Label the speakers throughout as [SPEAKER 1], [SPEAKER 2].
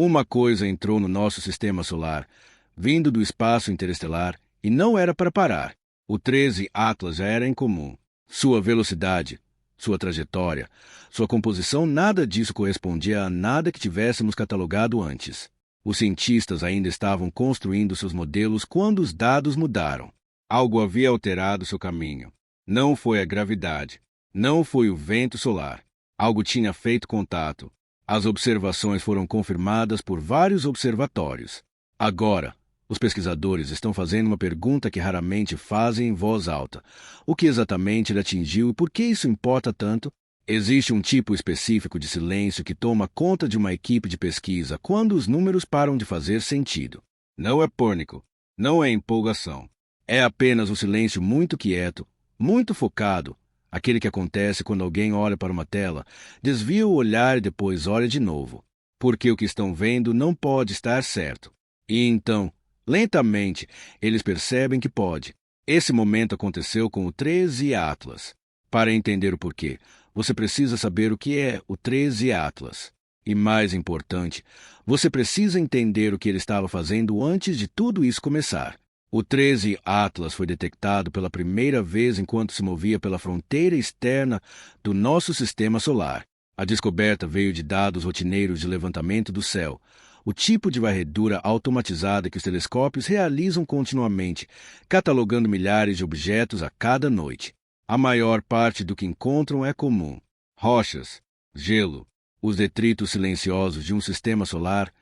[SPEAKER 1] Uma coisa entrou no nosso sistema solar, vindo do espaço interestelar, e não era para parar. O 13 Atlas já era incomum. Sua velocidade, sua trajetória, sua composição, nada disso correspondia a nada que tivéssemos catalogado antes. Os cientistas ainda estavam construindo seus modelos quando os dados mudaram. Algo havia alterado seu caminho. Não foi a gravidade. Não foi o vento solar. Algo tinha feito contato. As observações foram confirmadas por vários observatórios. Agora, os pesquisadores estão fazendo uma pergunta que raramente fazem em voz alta. O que exatamente ele atingiu e por que isso importa tanto? Existe um tipo específico de silêncio que toma conta de uma equipe de pesquisa quando os números param de fazer sentido. Não é pânico, não é empolgação. É apenas um silêncio muito quieto, muito focado, aquele que acontece quando alguém olha para uma tela, desvia o olhar e depois olha de novo, porque o que estão vendo não pode estar certo. E então, lentamente, eles percebem que pode. Esse momento aconteceu com o 13 Atlas. Para entender o porquê, você precisa saber o que é o 13 Atlas. E mais importante, você precisa entender o que ele estava fazendo antes de tudo isso começar. O 13 Atlas foi detectado pela primeira vez enquanto se movia pela fronteira externa do nosso sistema solar. A descoberta veio de dados rotineiros de levantamento do céu, o tipo de varredura automatizada que os telescópios realizam continuamente, catalogando milhares de objetos a cada noite. A maior parte do que encontram é comum: rochas, gelo, os detritos silenciosos de um sistema solar,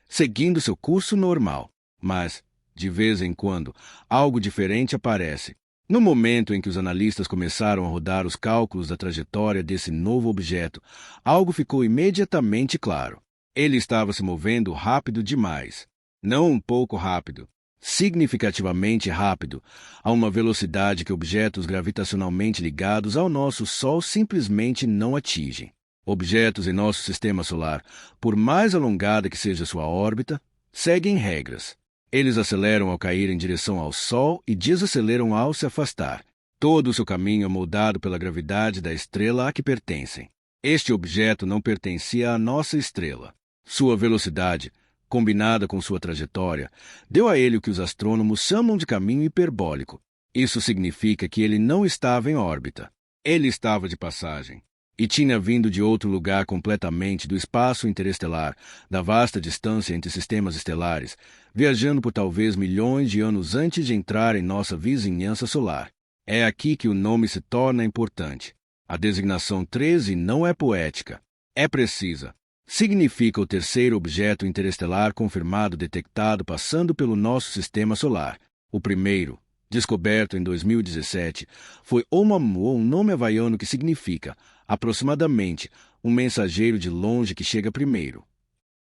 [SPEAKER 1] seguindo seu curso normal. Mas, de vez em quando, algo diferente aparece. No momento em que os analistas começaram a rodar os cálculos da trajetória desse novo objeto, algo ficou imediatamente claro. Ele estava se movendo rápido demais. Não um pouco rápido. Significativamente rápido, a uma velocidade que objetos gravitacionalmente ligados ao nosso Sol simplesmente não atingem. Objetos em nosso sistema solar, por mais alongada que seja sua órbita, seguem regras. Eles aceleram ao cair em direção ao Sol e desaceleram ao se afastar. Todo o seu caminho é moldado pela gravidade da estrela a que pertencem. Este objeto não pertencia à nossa estrela. Sua velocidade, combinada com sua trajetória, deu a ele o que os astrônomos chamam de caminho hiperbólico. Isso significa que ele não estava em órbita. Ele estava de passagem. E tinha vindo de outro lugar completamente do espaço interestelar, da vasta distância entre sistemas estelares, viajando por talvez milhões de anos antes de entrar em nossa vizinhança solar. É aqui que o nome se torna importante. A designação 13 não é poética, é precisa. Significa o terceiro objeto interestelar confirmado detectado passando pelo nosso sistema solar. O primeiro, descoberto em 2017, foi Oumuamua, um nome havaiano que significa, aproximadamente, um mensageiro de longe que chega primeiro.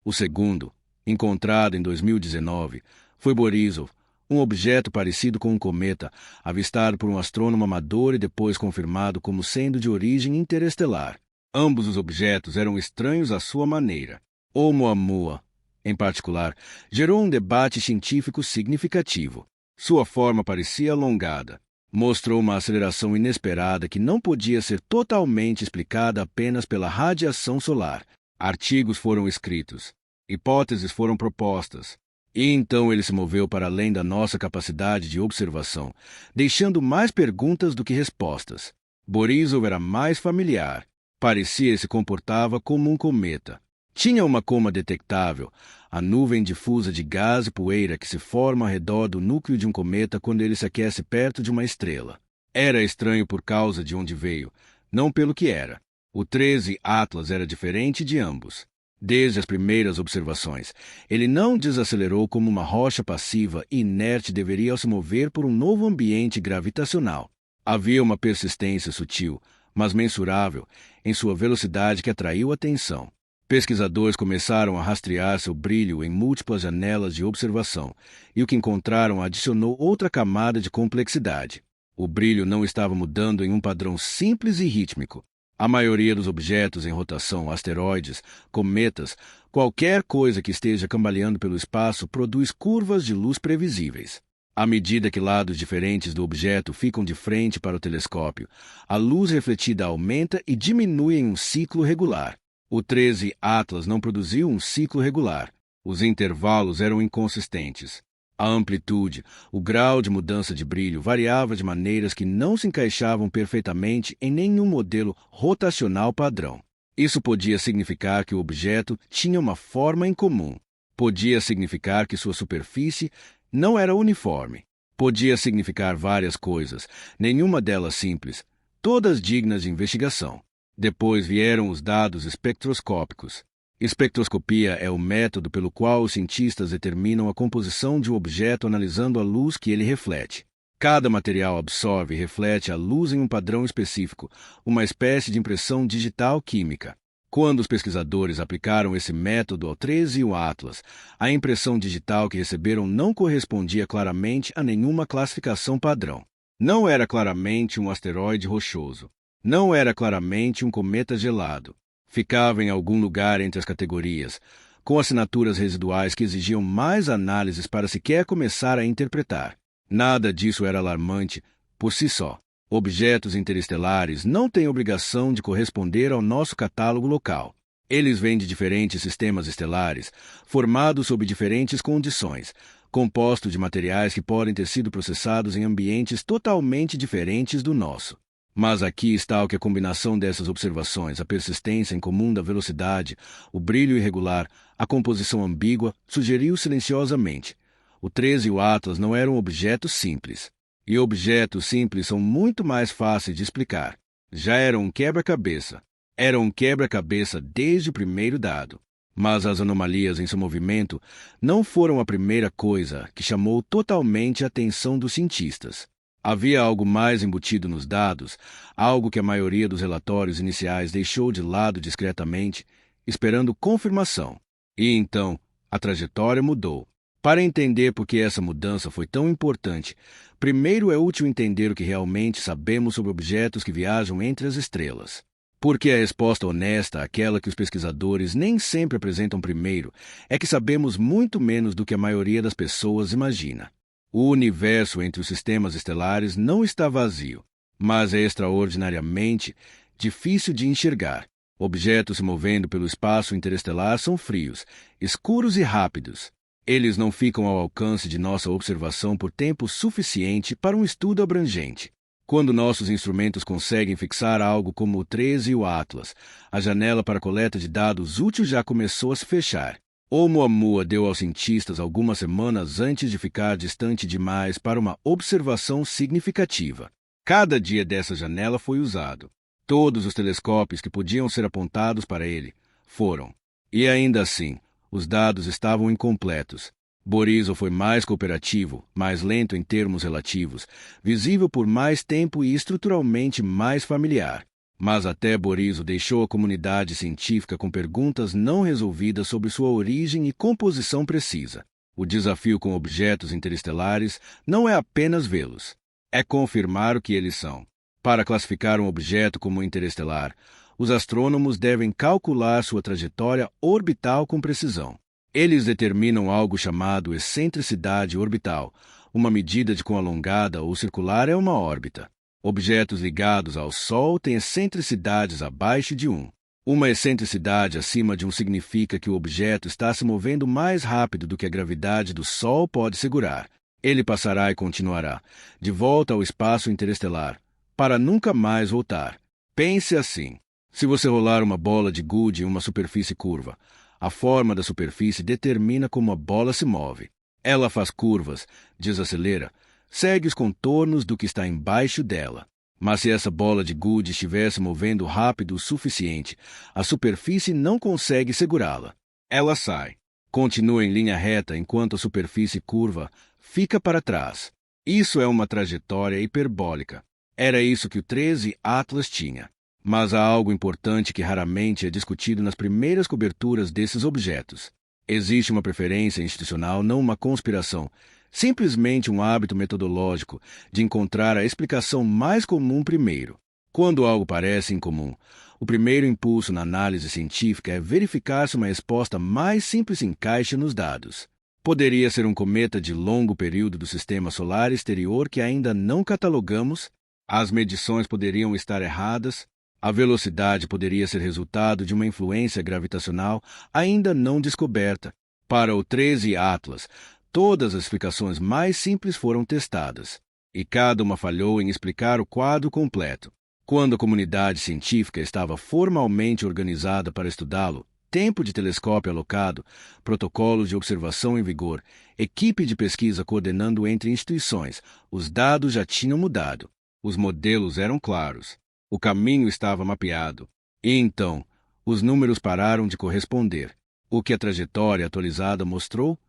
[SPEAKER 1] O segundo, encontrado em 2019, foi Borisov, um objeto parecido com um cometa, avistado por um astrônomo amador e depois confirmado como sendo de origem interestelar. Ambos os objetos eram estranhos à sua maneira. Oumuamua, em particular, gerou um debate científico significativo. Sua forma parecia alongada. Mostrou uma aceleração inesperada que não podia ser totalmente explicada apenas pela radiação solar. Artigos foram escritos. Hipóteses foram propostas. E então ele se moveu para além da nossa capacidade de observação, deixando mais perguntas do que respostas. Borisov era mais familiar. Parecia e se comportava como um cometa. Tinha uma coma detectável, a nuvem difusa de gás e poeira que se forma ao redor do núcleo de um cometa quando ele se aquece perto de uma estrela. Era estranho por causa de onde veio, não pelo que era. O 13 Atlas era diferente de ambos. Desde as primeiras observações, ele não desacelerou como uma rocha passiva e inerte deveria ao se mover por um novo ambiente gravitacional. Havia uma persistência sutil, mas mensurável, em sua velocidade que atraiu atenção. Pesquisadores começaram a rastrear seu brilho em múltiplas janelas de observação, e o que encontraram adicionou outra camada de complexidade. O brilho não estava mudando em um padrão simples e rítmico. A maioria dos objetos em rotação, asteroides, cometas, qualquer coisa que esteja cambaleando pelo espaço produz curvas de luz previsíveis. À medida que lados diferentes do objeto ficam de frente para o telescópio, a luz refletida aumenta e diminui em um ciclo regular. O 13 Atlas não produziu um ciclo regular. Os intervalos eram inconsistentes. A amplitude, o grau de mudança de brilho variava de maneiras que não se encaixavam perfeitamente em nenhum modelo rotacional padrão. Isso podia significar que o objeto tinha uma forma em comum. Podia significar que sua superfície não era uniforme. Podia significar várias coisas, nenhuma delas simples, todas dignas de investigação. Depois vieram os dados espectroscópicos. Espectroscopia é o método pelo qual os cientistas determinam a composição de um objeto analisando a luz que ele reflete. Cada material absorve e reflete a luz em um padrão específico, uma espécie de impressão digital química. Quando os pesquisadores aplicaram esse método ao 13 e o Atlas, a impressão digital que receberam não correspondia claramente a nenhuma classificação padrão. Não era claramente um asteroide rochoso. Não era claramente um cometa gelado. Ficava em algum lugar entre as categorias, com assinaturas residuais que exigiam mais análises para sequer começar a interpretar. Nada disso era alarmante por si só. Objetos interestelares não têm obrigação de corresponder ao nosso catálogo local. Eles vêm de diferentes sistemas estelares, formados sob diferentes condições, compostos de materiais que podem ter sido processados em ambientes totalmente diferentes do nosso. Mas aqui está o que a combinação dessas observações, a persistência incomum da velocidade, o brilho irregular, a composição ambígua, sugeriu silenciosamente. O 13 e o Atlas não eram objetos simples. E objetos simples são muito mais fáceis de explicar. Já eram um quebra-cabeça. Eram um quebra-cabeça desde o primeiro dado. Mas as anomalias em seu movimento não foram a primeira coisa que chamou totalmente a atenção dos cientistas. Havia algo mais embutido nos dados, algo que a maioria dos relatórios iniciais deixou de lado discretamente, esperando confirmação. E então, a trajetória mudou. Para entender por que essa mudança foi tão importante, primeiro é útil entender o que realmente sabemos sobre objetos que viajam entre as estrelas. Porque a resposta honesta, aquela que os pesquisadores nem sempre apresentam primeiro, é que sabemos muito menos do que a maioria das pessoas imagina. O universo entre os sistemas estelares não está vazio, mas é extraordinariamente difícil de enxergar. Objetos se movendo pelo espaço interestelar são frios, escuros e rápidos. Eles não ficam ao alcance de nossa observação por tempo suficiente para um estudo abrangente. Quando nossos instrumentos conseguem fixar algo como o 13 e o Atlas, a janela para a coleta de dados útil já começou a se fechar. Oumuamua deu aos cientistas algumas semanas antes de ficar distante demais para uma observação significativa. Cada dia dessa janela foi usado. Todos os telescópios que podiam ser apontados para ele foram. E ainda assim, os dados estavam incompletos. Borisov foi mais cooperativo, mais lento em termos relativos, visível por mais tempo e estruturalmente mais familiar. Mas até Borisov deixou a comunidade científica com perguntas não resolvidas sobre sua origem e composição precisa. O desafio com objetos interestelares não é apenas vê-los, é confirmar o que eles são. Para classificar um objeto como interestelar, os astrônomos devem calcular sua trajetória orbital com precisão. Eles determinam algo chamado excentricidade orbital, uma medida de quão alongada ou circular é uma órbita. Objetos ligados ao Sol têm excentricidades abaixo de 1. Uma excentricidade acima de 1 significa que o objeto está se movendo mais rápido do que a gravidade do Sol pode segurar. Ele passará e continuará, de volta ao espaço interestelar, para nunca mais voltar. Pense assim. Se você rolar uma bola de gude em uma superfície curva, a forma da superfície determina como a bola se move. Ela faz curvas, desacelera, segue os contornos do que está embaixo dela. Mas se essa bola de gude estivesse movendo rápido o suficiente, a superfície não consegue segurá-la. Ela sai. Continua em linha reta enquanto a superfície curva fica para trás. Isso é uma trajetória hiperbólica. Era isso que o 13 Atlas tinha. Mas há algo importante que raramente é discutido nas primeiras coberturas desses objetos. Existe uma preferência institucional, não uma conspiração, simplesmente um hábito metodológico de encontrar a explicação mais comum primeiro. Quando algo parece incomum, o primeiro impulso na análise científica é verificar se uma resposta mais simples se encaixa nos dados. Poderia ser um cometa de longo período do sistema solar exterior que ainda não catalogamos, as medições poderiam estar erradas, a velocidade poderia ser resultado de uma influência gravitacional ainda não descoberta. Para o 13 Atlas, todas as explicações mais simples foram testadas, e cada uma falhou em explicar o quadro completo. Quando a comunidade científica estava formalmente organizada para estudá-lo, tempo de telescópio alocado, protocolos de observação em vigor, equipe de pesquisa coordenando entre instituições, os dados já tinham mudado. Os modelos eram claros. O caminho estava mapeado. E então, os números pararam de corresponder. O que a trajetória atualizada mostrou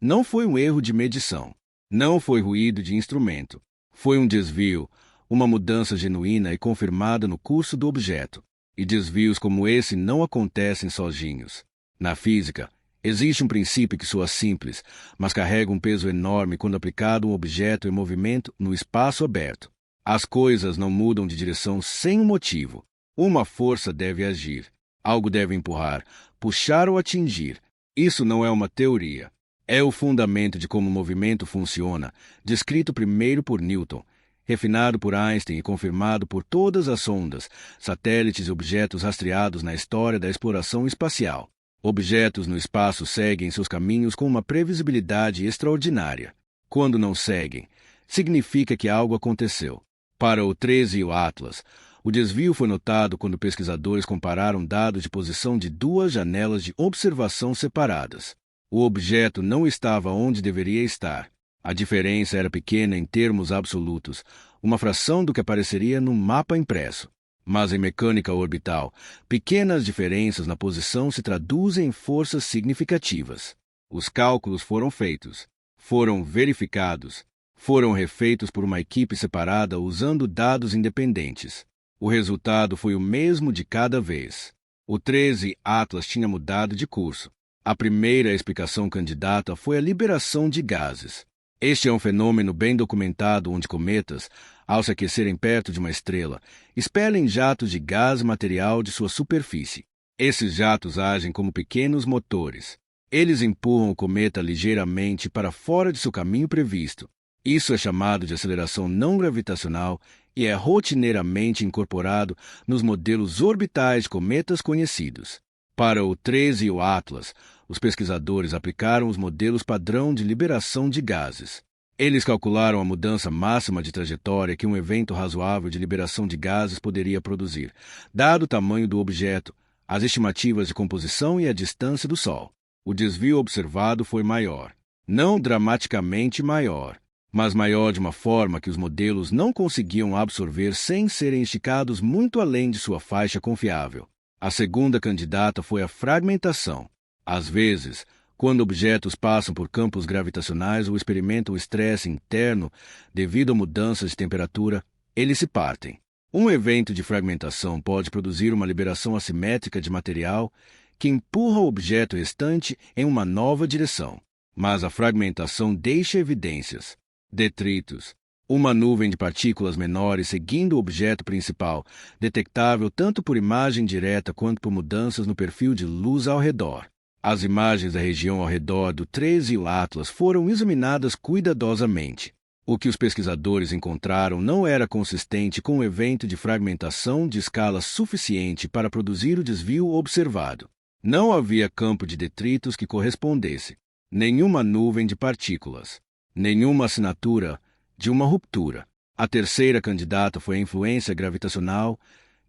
[SPEAKER 1] não foi um erro de medição. Não foi ruído de instrumento. Foi um desvio, uma mudança genuína e confirmada no curso do objeto. E desvios como esse não acontecem sozinhos. Na física, existe um princípio que soa simples, mas carrega um peso enorme quando aplicado a um objeto em movimento no espaço aberto. As coisas não mudam de direção sem um motivo. Uma força deve agir. Algo deve empurrar, puxar ou atingir. Isso não é uma teoria. É o fundamento de como o movimento funciona, descrito primeiro por Newton, refinado por Einstein e confirmado por todas as sondas, satélites e objetos rastreados na história da exploração espacial. Objetos no espaço seguem seus caminhos com uma previsibilidade extraordinária. Quando não seguem, significa que algo aconteceu. Para o 13 e o Atlas, o desvio foi notado quando pesquisadores compararam dados de posição de duas janelas de observação separadas. O objeto não estava onde deveria estar. A diferença era pequena em termos absolutos, uma fração do que apareceria no mapa impresso. Mas em mecânica orbital, pequenas diferenças na posição se traduzem em forças significativas. Os cálculos foram feitos, foram verificados, foram refeitos por uma equipe separada usando dados independentes. O resultado foi o mesmo de cada vez. O 13 Atlas tinha mudado de curso. A primeira explicação candidata foi a liberação de gases. Este é um fenômeno bem documentado onde cometas, ao se aquecerem perto de uma estrela, expelem jatos de gás material de sua superfície. Esses jatos agem como pequenos motores. Eles empurram o cometa ligeiramente para fora de seu caminho previsto. Isso é chamado de aceleração não gravitacional e é rotineiramente incorporado nos modelos orbitais de cometas conhecidos. Para o 13 e o Atlas, os pesquisadores aplicaram os modelos padrão de liberação de gases. Eles calcularam a mudança máxima de trajetória que um evento razoável de liberação de gases poderia produzir, dado o tamanho do objeto, as estimativas de composição e a distância do Sol. O desvio observado foi maior. Não dramaticamente maior, mas maior de uma forma que os modelos não conseguiam absorver sem serem esticados muito além de sua faixa confiável. A segunda candidata foi a fragmentação. Às vezes, quando objetos passam por campos gravitacionais ou experimentam estresse interno devido a mudanças de temperatura, eles se partem. Um evento de fragmentação pode produzir uma liberação assimétrica de material que empurra o objeto restante em uma nova direção. Mas a fragmentação deixa evidências. Detritos. Uma nuvem de partículas menores seguindo o objeto principal, detectável tanto por imagem direta quanto por mudanças no perfil de luz ao redor. As imagens da região ao redor do 13 e o Atlas foram examinadas cuidadosamente. O que os pesquisadores encontraram não era consistente com o evento de fragmentação de escala suficiente para produzir o desvio observado. Não havia campo de detritos que correspondesse, nenhuma nuvem de partículas, nenhuma assinatura de uma ruptura. A terceira candidata foi a influência gravitacional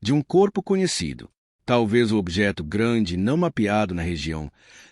[SPEAKER 1] de um corpo conhecido. Talvez o objeto grande não mapeado na região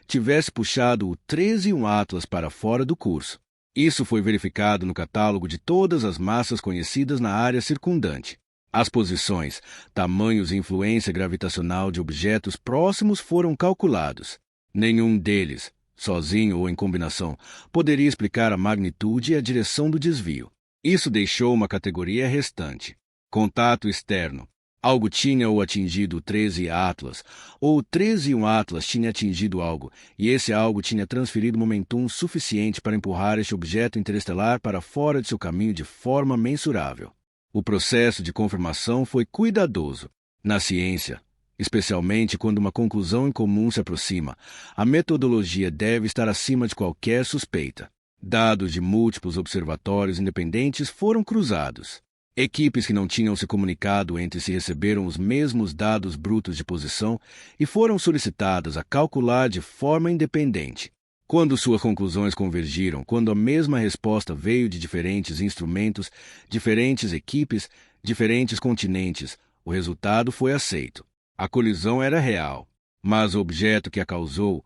[SPEAKER 1] tivesse puxado o 13 e um Atlas para fora do curso. Isso foi verificado no catálogo de todas as massas conhecidas na área circundante. As posições, tamanhos e influência gravitacional de objetos próximos foram calculados. Nenhum deles, sozinho ou em combinação, poderia explicar a magnitude e a direção do desvio. Isso deixou uma categoria restante. Contato externo. Algo tinha ou atingido o 13 Atlas, ou o 13 e um Atlas tinha atingido algo, e esse algo tinha transferido momentum suficiente para empurrar este objeto interestelar para fora de seu caminho de forma mensurável. O processo de confirmação foi cuidadoso. Na ciência, especialmente quando uma conclusão em comum se aproxima, a metodologia deve estar acima de qualquer suspeita. Dados de múltiplos observatórios independentes foram cruzados. Equipes que não tinham se comunicado entre si receberam os mesmos dados brutos de posição e foram solicitadas a calcular de forma independente. Quando suas conclusões convergiram, quando a mesma resposta veio de diferentes instrumentos, diferentes equipes, diferentes continentes, o resultado foi aceito. A colisão era real, mas o objeto que a causou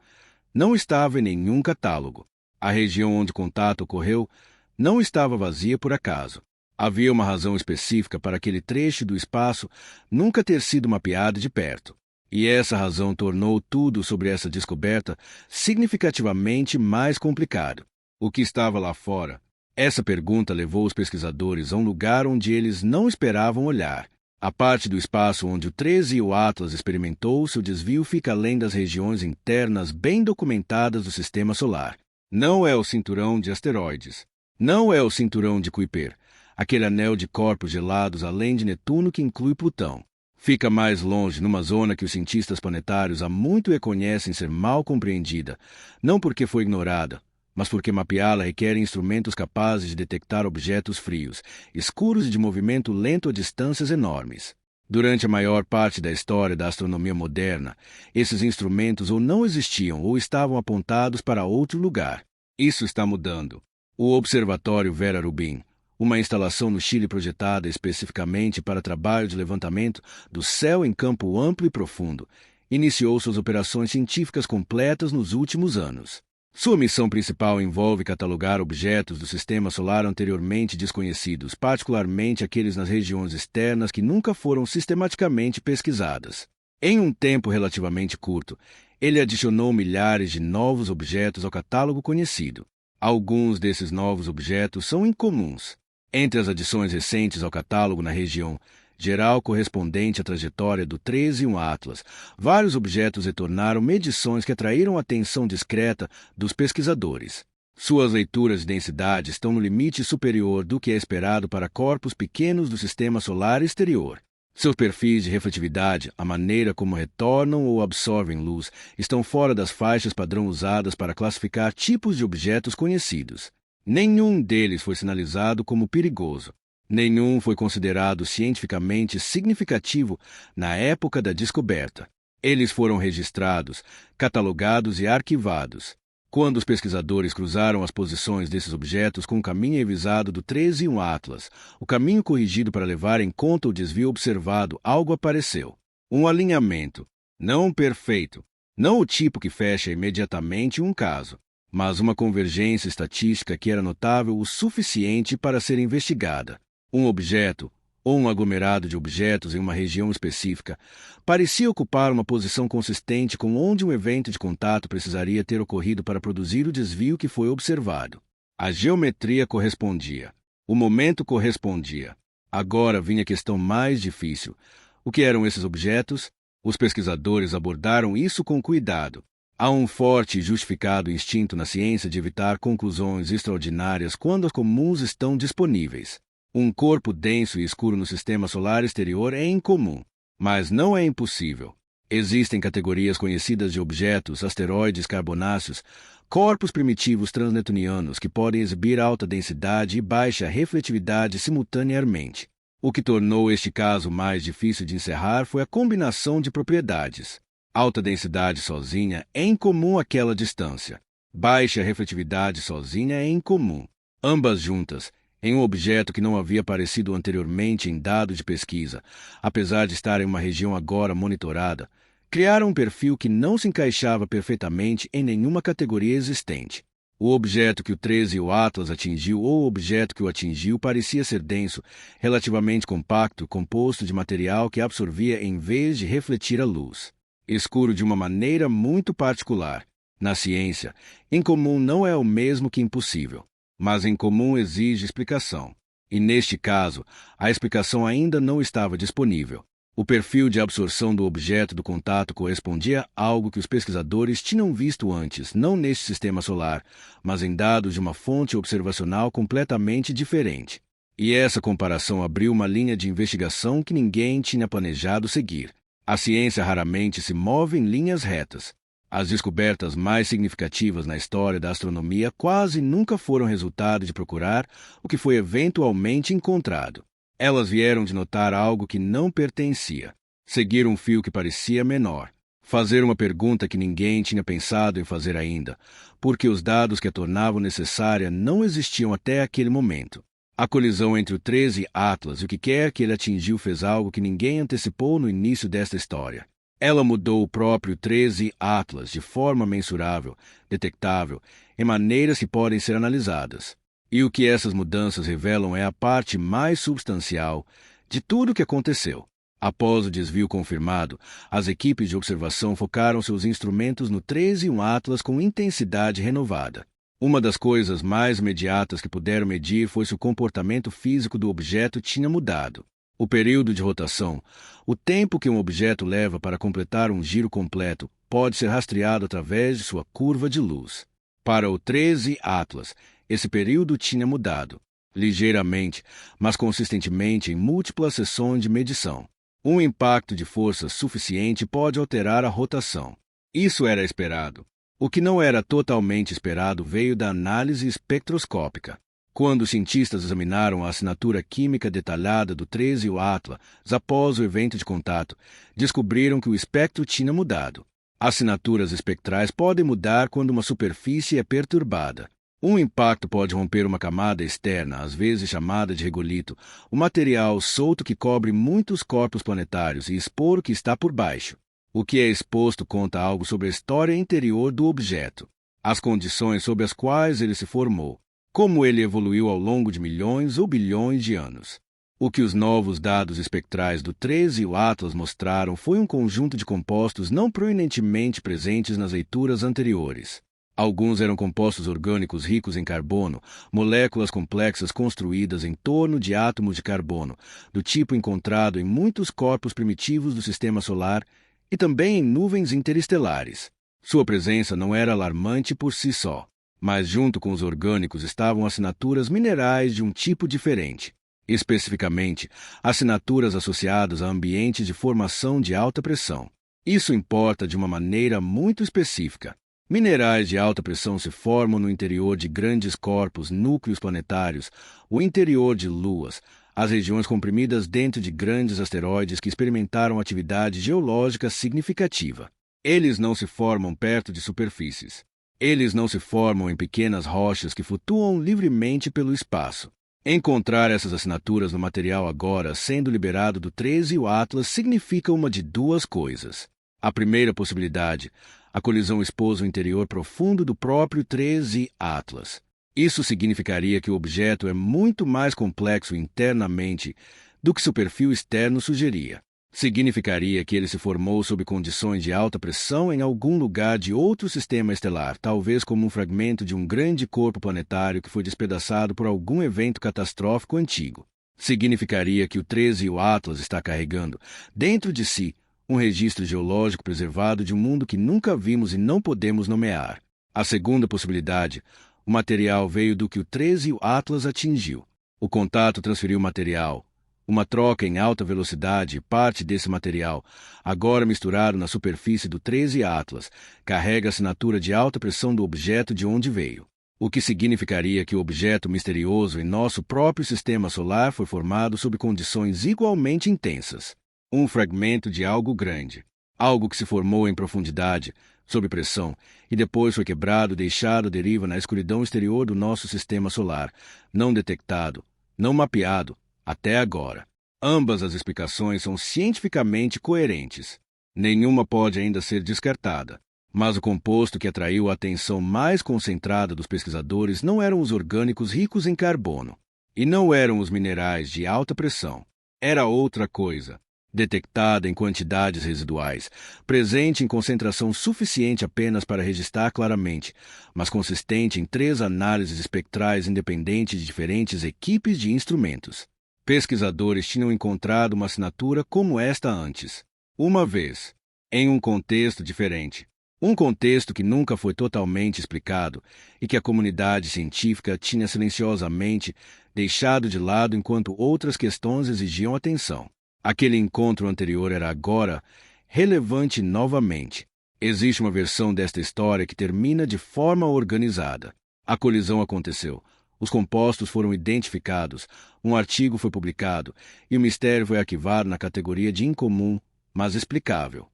[SPEAKER 1] não estava em nenhum catálogo. A região onde o contato ocorreu não estava vazia por acaso. Havia uma razão específica para aquele trecho do espaço nunca ter sido mapeado de perto. E essa razão tornou tudo sobre essa descoberta significativamente mais complicado. O que estava lá fora? Essa pergunta levou os pesquisadores a um lugar onde eles não esperavam olhar. A parte do espaço onde o 13 e o Atlas experimentou seu desvio fica além das regiões internas bem documentadas do Sistema Solar. Não é o cinturão de asteroides. Não é o cinturão de Kuiper, aquele anel de corpos gelados além de Netuno que inclui Plutão. Fica mais longe, numa zona que os cientistas planetários há muito reconhecem ser mal compreendida, não porque foi ignorada, mas porque mapeá-la requer instrumentos capazes de detectar objetos frios, escuros e de movimento lento a distâncias enormes. Durante a maior parte da história da astronomia moderna, esses instrumentos ou não existiam ou estavam apontados para outro lugar. Isso está mudando. O Observatório Vera Rubin, uma instalação no Chile projetada especificamente para trabalho de levantamento do céu em campo amplo e profundo, iniciou suas operações científicas completas nos últimos anos. Sua missão principal envolve catalogar objetos do Sistema Solar anteriormente desconhecidos, particularmente aqueles nas regiões externas que nunca foram sistematicamente pesquisadas. Em um tempo relativamente curto, ele adicionou milhares de novos objetos ao catálogo conhecido. Alguns desses novos objetos são incomuns. Entre as adições recentes ao catálogo na região geral correspondente à trajetória do 13 e um Atlas, vários objetos retornaram medições que atraíram a atenção discreta dos pesquisadores. Suas leituras de densidade estão no limite superior do que é esperado para corpos pequenos do Sistema Solar exterior. Seus perfis de refletividade, a maneira como retornam ou absorvem luz, estão fora das faixas padrão usadas para classificar tipos de objetos conhecidos. Nenhum deles foi sinalizado como perigoso. Nenhum foi considerado cientificamente significativo na época da descoberta. Eles foram registrados, catalogados e arquivados. Quando os pesquisadores cruzaram as posições desses objetos com o caminho revisado do 13 e um Atlas, o caminho corrigido para levar em conta o desvio observado, algo apareceu. Um alinhamento, não perfeito, não o tipo que fecha imediatamente um caso, mas uma convergência estatística que era notável o suficiente para ser investigada. Um objeto, ou um aglomerado de objetos em uma região específica, parecia ocupar uma posição consistente com onde um evento de contato precisaria ter ocorrido para produzir o desvio que foi observado. A geometria correspondia. O momento correspondia. Agora vinha a questão mais difícil. O que eram esses objetos? Os pesquisadores abordaram isso com cuidado. Há um forte e justificado instinto na ciência de evitar conclusões extraordinárias quando as comuns estão disponíveis. Um corpo denso e escuro no Sistema Solar exterior é incomum, mas não é impossível. Existem categorias conhecidas de objetos, asteroides carbonáceos, corpos primitivos transneptunianos que podem exibir alta densidade e baixa refletividade simultaneamente. O que tornou este caso mais difícil de encerrar foi a combinação de propriedades. Alta densidade sozinha é incomum àquela distância. Baixa refletividade sozinha é incomum. Ambas juntas, em um objeto que não havia aparecido anteriormente em dados de pesquisa, apesar de estar em uma região agora monitorada, criaram um perfil que não se encaixava perfeitamente em nenhuma categoria existente. O objeto que o 13 e o Atlas atingiu ou o objeto que o atingiu parecia ser denso, relativamente compacto, composto de material que absorvia em vez de refletir a luz. Escuro de uma maneira muito particular. Na ciência, incomum não é o mesmo que impossível, mas incomum exige explicação. E neste caso, a explicação ainda não estava disponível. O perfil de absorção do objeto do contato correspondia a algo que os pesquisadores tinham visto antes, não neste sistema solar, mas em dados de uma fonte observacional completamente diferente. E essa comparação abriu uma linha de investigação que ninguém tinha planejado seguir. A ciência raramente se move em linhas retas. As descobertas mais significativas na história da astronomia quase nunca foram resultado de procurar o que foi eventualmente encontrado. Elas vieram de notar algo que não pertencia, seguir um fio que parecia menor, Fazer uma pergunta que ninguém tinha pensado em fazer ainda, porque os dados que a tornavam necessária não existiam até aquele momento. A colisão entre o 13 Atlas e o que quer que ele atingiu fez algo que ninguém antecipou no início desta história. Ela mudou o próprio 13 Atlas de forma mensurável, detectável, em maneiras que podem ser analisadas. E o que essas mudanças revelam é a parte mais substancial de tudo o que aconteceu. Após o desvio confirmado, as equipes de observação focaram seus instrumentos no 13 Atlas com intensidade renovada. Uma das coisas mais imediatas que puderam medir foi se o comportamento físico do objeto tinha mudado. O período de rotação, o tempo que um objeto leva para completar um giro completo, pode ser rastreado através de sua curva de luz. Para o 13 Atlas, esse período tinha mudado, ligeiramente, mas consistentemente em múltiplas sessões de medição. Um impacto de força suficiente pode alterar a rotação. Isso era esperado. O que não era totalmente esperado veio da análise espectroscópica. Quando os cientistas examinaram a assinatura química detalhada do 13 Atlas após o evento de contato, descobriram que o espectro tinha mudado. Assinaturas espectrais podem mudar quando uma superfície é perturbada. Um impacto pode romper uma camada externa, às vezes chamada de regolito, um material solto que cobre muitos corpos planetários e expor o que está por baixo. O que é exposto conta algo sobre a história interior do objeto, as condições sob as quais ele se formou, como ele evoluiu ao longo de milhões ou bilhões de anos. O que os novos dados espectrais do 13 Atlas mostraram foi um conjunto de compostos não proeminentemente presentes nas leituras anteriores. Alguns eram compostos orgânicos ricos em carbono, moléculas complexas construídas em torno de átomos de carbono, do tipo encontrado em muitos corpos primitivos do Sistema Solar e também em nuvens interestelares. Sua presença não era alarmante por si só, mas junto com os orgânicos estavam assinaturas minerais de um tipo diferente, especificamente assinaturas associadas a ambientes de formação de alta pressão. Isso importa de uma maneira muito específica. Minerais de alta pressão se formam no interior de grandes corpos, núcleos planetários, o interior de luas, as regiões comprimidas dentro de grandes asteroides que experimentaram atividade geológica significativa. Eles não se formam perto de superfícies. Eles não se formam em pequenas rochas que flutuam livremente pelo espaço. Encontrar essas assinaturas no material agora sendo liberado do 13 Atlas significa uma de duas coisas. A primeira possibilidade, a colisão expôs o interior profundo do próprio 13 Atlas. Isso significaria que o objeto é muito mais complexo internamente do que seu perfil externo sugeria. Significaria que ele se formou sob condições de alta pressão em algum lugar de outro sistema estelar, talvez como um fragmento de um grande corpo planetário que foi despedaçado por algum evento catastrófico antigo. Significaria que o 13 Atlas está carregando, dentro de si, um registro geológico preservado de um mundo que nunca vimos e não podemos nomear. A segunda possibilidade, o material veio do que o 13 Atlas atingiu. O contato transferiu material. Uma troca em alta velocidade e parte desse material, agora misturado na superfície do 13 Atlas, carrega a assinatura de alta pressão do objeto de onde veio. O que significaria que o objeto misterioso em nosso próprio sistema solar foi formado sob condições igualmente intensas. Um fragmento de algo grande, algo que se formou em profundidade, sob pressão, e depois foi quebrado e deixado à deriva na escuridão exterior do nosso sistema solar, não detectado, não mapeado, até agora. Ambas as explicações são cientificamente coerentes. Nenhuma pode ainda ser descartada. Mas o composto que atraiu a atenção mais concentrada dos pesquisadores não eram os orgânicos ricos em carbono, e não eram os minerais de alta pressão. Era outra coisa, detectada em quantidades residuais, presente em concentração suficiente apenas para registrar claramente, mas consistente em 3 análises espectrais independentes de diferentes equipes de instrumentos. Pesquisadores tinham encontrado uma assinatura como esta antes, uma vez, em um contexto diferente. Um contexto que nunca foi totalmente explicado e que a comunidade científica tinha silenciosamente deixado de lado enquanto outras questões exigiam atenção. Aquele encontro anterior era agora relevante novamente. Existe uma versão desta história que termina de forma organizada. A colisão aconteceu. Os compostos foram identificados, um artigo foi publicado e o mistério foi arquivado na categoria de incomum, mas explicável.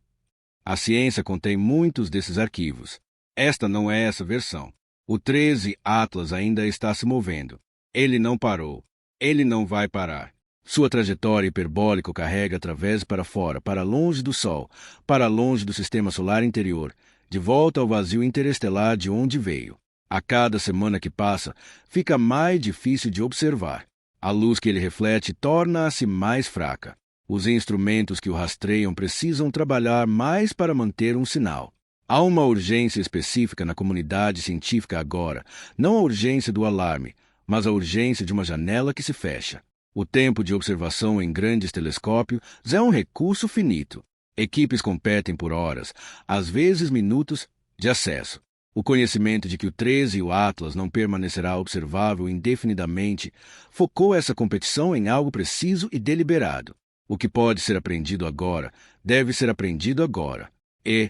[SPEAKER 1] A ciência contém muitos desses arquivos. Esta não é essa versão. O 13 Atlas ainda está se movendo. Ele não parou. Ele não vai parar. Sua trajetória hiperbólica o carrega através para fora, para longe do Sol, para longe do sistema solar interior, de volta ao vazio interestelar de onde veio. A cada semana que passa, fica mais difícil de observar. A luz que ele reflete torna-se mais fraca. Os instrumentos que o rastreiam precisam trabalhar mais para manter um sinal. Há uma urgência específica na comunidade científica agora, não a urgência do alarme, mas a urgência de uma janela que se fecha. O tempo de observação em grandes telescópios é um recurso finito. Equipes competem por horas, às vezes minutos, de acesso. O conhecimento de que o 13 e o Atlas não permanecerá observável indefinidamente focou essa competição em algo preciso e deliberado. O que pode ser aprendido agora deve ser aprendido agora. E,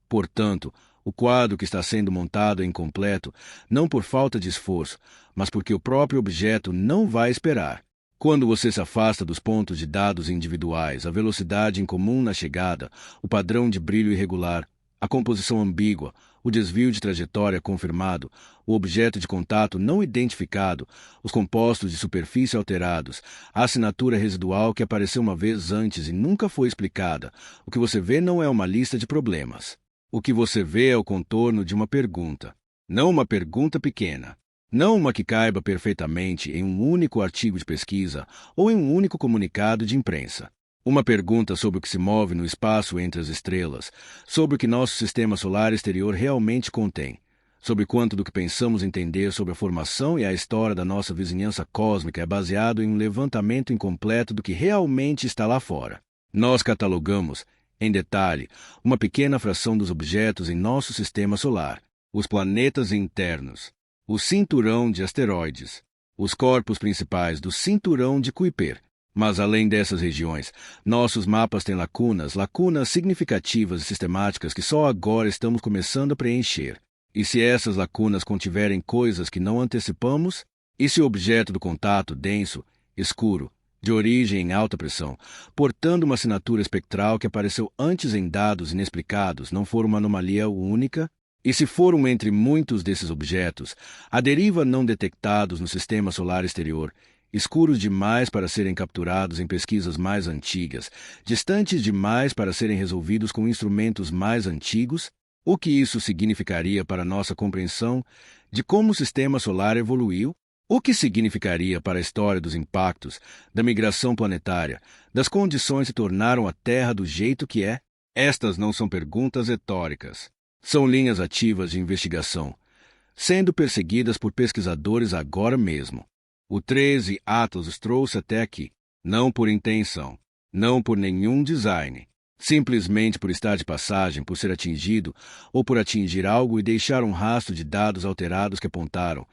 [SPEAKER 1] portanto, o quadro que está sendo montado é incompleto, não por falta de esforço, mas porque o próprio objeto não vai esperar. Quando você se afasta dos pontos de dados individuais, a velocidade incomum na chegada, o padrão de brilho irregular, a composição ambígua, o desvio de trajetória confirmado, o objeto de contato não identificado, os compostos de superfície alterados, a assinatura residual que apareceu uma vez antes e nunca foi explicada, o que você vê não é uma lista de problemas. O que você vê é o contorno de uma pergunta. Não uma pergunta pequena. Não uma que caiba perfeitamente em um único artigo de pesquisa ou em um único comunicado de imprensa. Uma pergunta sobre o que se move no espaço entre as estrelas, sobre o que nosso sistema solar exterior realmente contém, sobre quanto do que pensamos entender sobre a formação e a história da nossa vizinhança cósmica é baseado em um levantamento incompleto do que realmente está lá fora. Nós catalogamos, em detalhe, uma pequena fração dos objetos em nosso sistema solar, os planetas internos, o cinturão de asteroides, os corpos principais do cinturão de Kuiper. Mas, além dessas regiões, nossos mapas têm lacunas significativas e sistemáticas que só agora estamos começando a preencher. E se essas lacunas contiverem coisas que não antecipamos? E se o objeto do contato denso, escuro, de origem em alta pressão, portando uma assinatura espectral que apareceu antes em dados inexplicados, não for uma anomalia única? E se for um entre muitos desses objetos, a deriva não detectados no sistema solar exterior, escuros demais para serem capturados em pesquisas mais antigas, distantes demais para serem resolvidos com instrumentos mais antigos, o que isso significaria para nossa compreensão de como o sistema solar evoluiu? O que significaria para a história dos impactos, da migração planetária, das condições que tornaram a Terra do jeito que é? Estas não são perguntas retóricas. São linhas ativas de investigação, sendo perseguidas por pesquisadores agora mesmo. O 13 Atlas os trouxe até aqui, não por intenção, não por nenhum design, simplesmente por estar de passagem, por ser atingido ou por atingir algo e deixar um rastro de dados alterados que apontaram,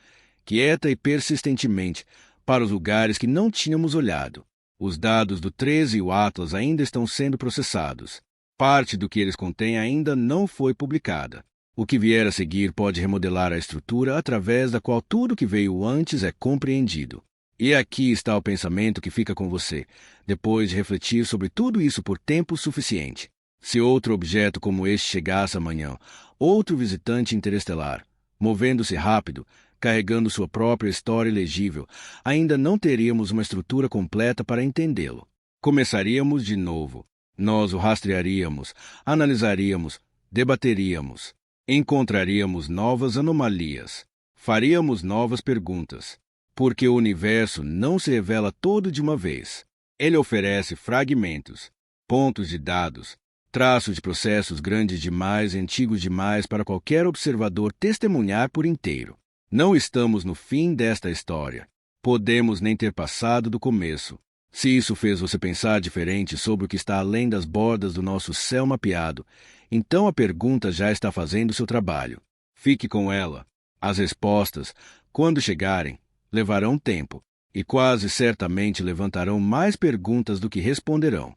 [SPEAKER 1] quieta e persistentemente, para os lugares que não tínhamos olhado. Os dados do 13 e o Atlas ainda estão sendo processados. Parte do que eles contêm ainda não foi publicada. O que vier a seguir pode remodelar a estrutura através da qual tudo que veio antes é compreendido. E aqui está o pensamento que fica com você, depois de refletir sobre tudo isso por tempo suficiente. Se outro objeto como este chegasse amanhã, outro visitante interestelar, movendo-se rápido, carregando sua própria história legível, ainda não teríamos uma estrutura completa para entendê-lo. Começaríamos de novo. Nós o rastrearíamos, analisaríamos, debateríamos, encontraríamos novas anomalias, faríamos novas perguntas, porque o universo não se revela todo de uma vez. Ele oferece fragmentos, pontos de dados, traços de processos grandes demais e antigos demais para qualquer observador testemunhar por inteiro. Não estamos no fim desta história. Podemos nem ter passado do começo. Se isso fez você pensar diferente sobre o que está além das bordas do nosso céu mapeado, então a pergunta já está fazendo seu trabalho. Fique com ela. As respostas, quando chegarem, levarão tempo, e quase certamente levantarão mais perguntas do que responderão.